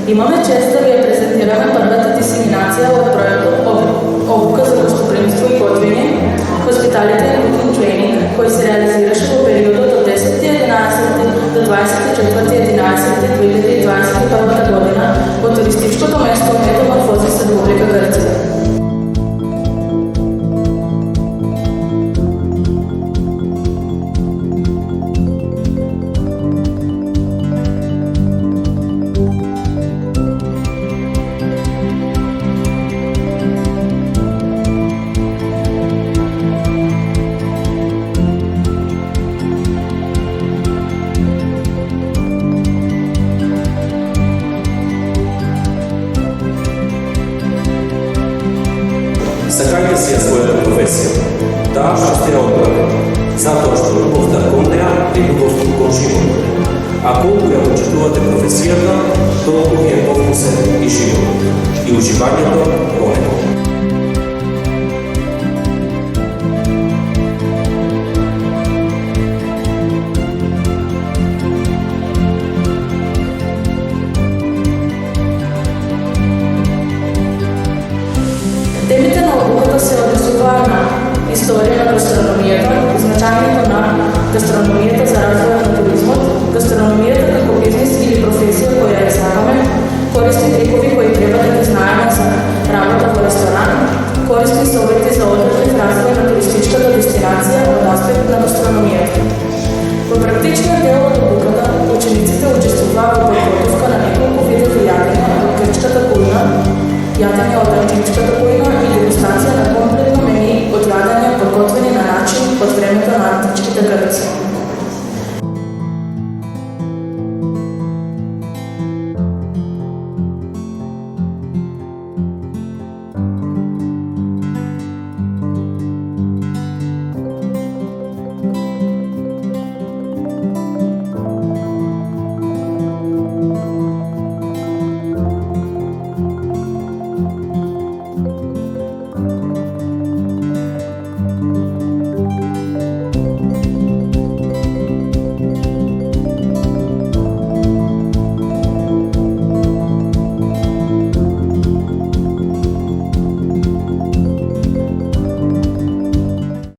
Имаме чест да ви я презентираме първата дисеминация от проекта Обука за гостоприемство и готвене, Hospitality and Cooking Training, който се реализираше в периода от 10.11 до 24.11.2021 година от туристическото место Метаморфозис в Република Гърция. Сакајте си ја својата професија. Таа што сте ја одбрали, затоа што љубовта кон неа е љубовта кон животот. А колку ја почитувате професијата, толку ви е повкусен и живот. И уживањето во него.